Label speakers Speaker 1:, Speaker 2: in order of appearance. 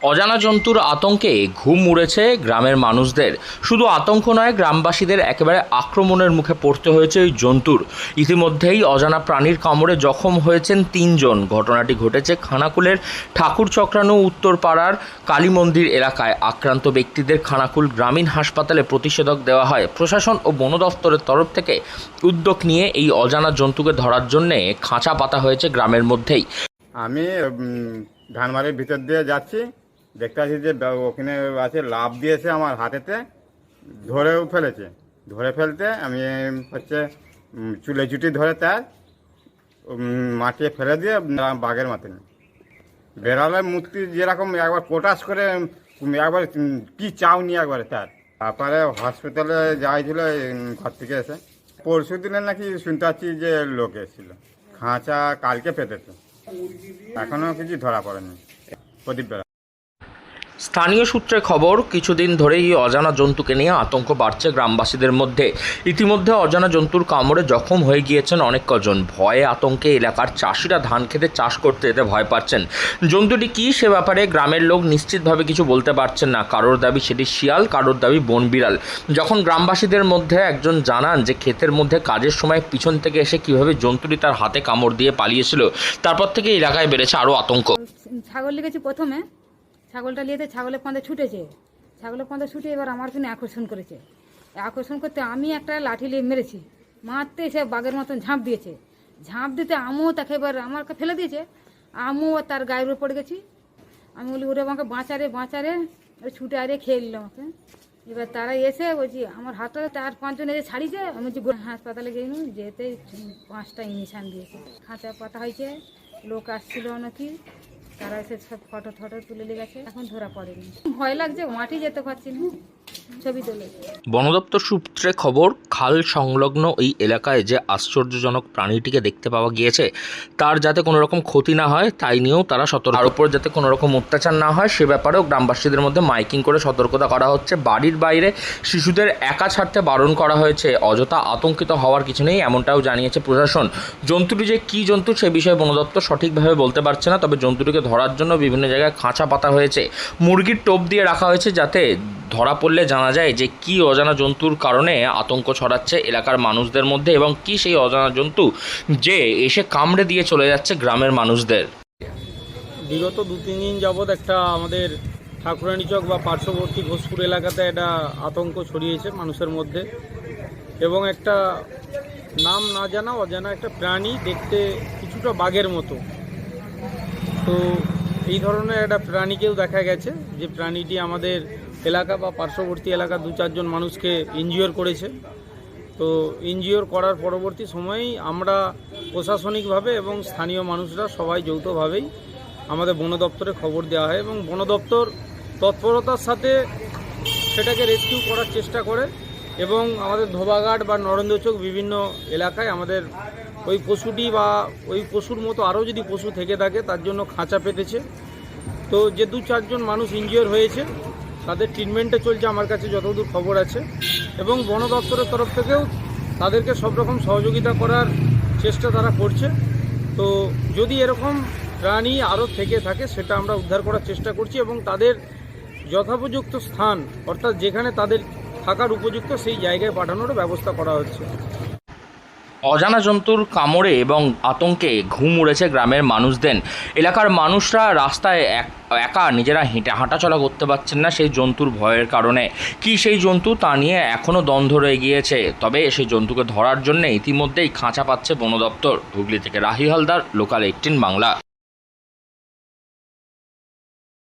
Speaker 1: অজানা জন্তুর আতঙ্কে ঘুম উড়েছে গ্রামের মানুষদের। শুধু আতঙ্ক নয়, গ্রামবাসীদের একেবারে আক্রমণের মুখে পড়তে হয়েছে ওই জন্তুর। ইতিমধ্যেই অজানা প্রাণীর কামড়ে জখম হয়েছেন 3 জন। ঘটনাটি ঘটেছে খানাকুলের ঠাকুর চক্রানো উত্তরপাড়ার কালী মন্দির এলাকায়। আক্রান্ত ব্যক্তিদের খানাকুল গ্রামীণ হাসপাতালে প্রতিষেধক দেওয়া হয়। প্রশাসন ও বন দফতরের তরফ থেকে উদ্যোগ নিয়ে এই অজানা জন্তুকে ধরার জন্যে খাঁচা পাতা হয়েছে গ্রামের মধ্যেই।
Speaker 2: আমি ধানবাড়ির ভিতর দিয়ে যাচ্ছি, দেখতে পাচ্ছি যে ওখানে আছে, লাফ দিয়েছে আমার হাতেতে, ধরেও ফেলেছে। ধরে ফেলতে আমি হচ্ছে চুলে চুটি ধরে তার মাটিয়ে ফেলে দিয়ে বাঘের মতন বেড়ালের মূর্তি যেরকম একবার কোটাস করে একবার কি চাউনি একবারে তার। তারপরে হসপিটালে যাইছিল ঘর থেকে এসে। পরশু দিনে নাকি শুনতে পাচ্ছি যে লোক এসেছিল, খাঁচা কালকে পেতেছে, এখনো কিছু ধরা পড়েনি। প্রদীপ বেড়া।
Speaker 1: স্থানীয় সূত্রে খবর, কিছুদিন ধরেই এই অজানা জন্তুকে নিয়ে আতঙ্ক বাড়ছে গ্রামবাসীদের মধ্যে। ইতিমধ্যে অজানা জন্তুর কামড়ে জখম হয়ে গিয়েছেন অনেক কজন। ভয়ে আতঙ্কে এলাকার চাষিরা ধান খেতে চাষ করতে যেতে ভয় পাচ্ছেন। জন্তুটি কী সে ব্যাপারে গ্রামের লোক নিশ্চিতভাবে কিছু বলতে পারছেন না। কারোর দাবি সেটি শিয়াল, কারোর দাবি বন বিড়াল। যখন গ্রামবাসীদের মধ্যে একজন জানান যে ক্ষেতের মধ্যে কাজের সময় পিছন থেকে এসে কিভাবে জন্তুটি তার হাতে কামড় দিয়ে পালিয়েছিল, তারপর থেকে এলাকায় বেড়েছে আরও আতঙ্ক।
Speaker 3: ছাগল লিখেছি প্রথমে, ছাগলটা নিয়ে ছাগলের কাঁধে ছুটেছে। ছাগলের কাঁধে ছুটে এবার আমার কিনে আকর্ষণ করেছে। আকর্ষণ করতে আমি একটা লাঠি নিয়ে মেরেছি, মারতে এসে বাঘের মতন ঝাঁপ দিয়েছে। ঝাঁপ দিতে আমিও তাকে এবার আমাকে ফেলে দিয়েছে, আমিও তার গায়ের উপর পড়ে গেছি। আমি বলি ওরে আমাকে বাঁচারে বাঁচারে, ছুটে আরে খেয়ে নিল আমাকে। এবার তারা এসে বলছি আমার হাতটা 4-5 জন এসে ছাড়িয়েছে। আমি বলছি হাসপাতালে গেইনি, যেতে 5টা ইঞ্জেকশন দিয়েছে, খাঁচা পাতা হয়েছে। লোক আসছিল নাকি, তারা এসে সব ফটো তুলে নিয়ে গেছে, এখন ধরা পড়েনি। ভয় লাগছে, মাটি যেতে পারছি না, ছবি তুলে।
Speaker 1: বন দপ্তর সূত্রে খবর, খাল সংলগ্ন এই এলাকায় যে আশ্চর্যজনক প্রাণীটিকে দেখতে পাওয়া গিয়েছে তার যাতে কোনো রকম ক্ষতি না হয় তাই নিয়েও তারা সতর্ক। তার উপর যাতে কোনো রকম অত্যাচার না হয় সে ব্যাপারেও গ্রামবাসীদের মধ্যে মাইকিং করে সতর্কতা করা হচ্ছে। বাড়ির বাইরে শিশুদের একা ছাড়তে বারণ করা হয়েছে। অযথা আতঙ্কিত হওয়ার কিছু নেই, এমনটাও জানিয়েছে প্রশাসন। জন্তুটি যে কী জন্তু সে বিষয়ে বন দপ্তর সঠিকভাবে বলতে পারছে না, তবে জন্তুটিকে ধরার জন্য বিভিন্ন জায়গায় খাঁচা পাতা হয়েছে। মুরগির টোপ দিয়ে রাখা হয়েছে যাতে ধরা পড়লে জানা যায় যে কি অজানা জন্তুর কারণে আতঙ্ক ছড়াচ্ছে এলাকার মানুষদের মধ্যে এবং কি সেই অজানা জন্তু যে এসে কামড়ে দিয়ে চলে যাচ্ছে গ্রামের মানুষদের।
Speaker 4: বিগত 2-3 দিন যাবৎ একটা আমাদের ঠাকুরানী চক বা পার্শ্ববর্তী ঘোষপুর এলাকাতে একটা আতঙ্ক ছড়িয়েছে মানুষের মধ্যে, এবং একটা নাম না জানা অজানা একটা প্রাণী, দেখতে কিছুটা বাঘের মতো। তো এই ধরনের একটা প্রাণীকেও দেখা গেছে, যে প্রাণীটি আমাদের এলাকা বা পার্শ্ববর্তী এলাকা 2-4 জন মানুষকে ইনজিওর করেছে। তো ইনজিওর করার পরবর্তী সময়েই আমরা প্রশাসনিকভাবে এবং স্থানীয় মানুষরা সবাই যৌথভাবেই আমাদের বন দপ্তরে খবর দেওয়া হয়, এবং বন দপ্তর তৎপরতার সাথে সেটাকে রেস্কিউ করার চেষ্টা করে। এবং আমাদের ধোবাঘাট বা নরেন্দ্রচক বিভিন্ন এলাকায় আমাদের ওই পশুটি বা ওই পশুর মতো আরও যদি পশু থেকে থাকে তার জন্য খাঁচা পেতেছে। তো যে 2-4 জন মানুষ ইনজিওর হয়েছে তাদের ট্রিটমেন্টে চলছে আমার কাছে যতদূর খবর আছে, এবং বন দপ্তরের তরফ থেকেও তাদেরকে সব রকম সহযোগিতা করার চেষ্টা তারা করছে। তো যদি এরকম প্রাণী আরও থেকে থাকে সেটা আমরা উদ্ধার করার চেষ্টা করছি, এবং তাদের যথোপযুক্ত স্থান অর্থাৎ যেখানে তাদের থাকার উপযুক্ত সেই জায়গায় পাঠানোর ব্যবস্থা করা হচ্ছে।
Speaker 1: অজানা জন্তুর কামড়ে এবং আতঙ্কে ঘুম উড়েছে গ্রামের মানুষদের। এলাকার মানুষরা রাস্তায় একা নিজেরা হাঁটাচলা করতে পারছেন না সেই জন্তুর ভয়ের কারণে। কি সেই জন্তু তা নিয়ে এখনও দ্বন্দ্ব রয়ে গিয়েছে, তবে সেই জন্তুকে ধরার জন্য ইতিমধ্যেই খাঁচা পাচ্ছে বন দপ্তর। হুগলি থেকে রাহি হালদার, লোকাল 18 বাংলা।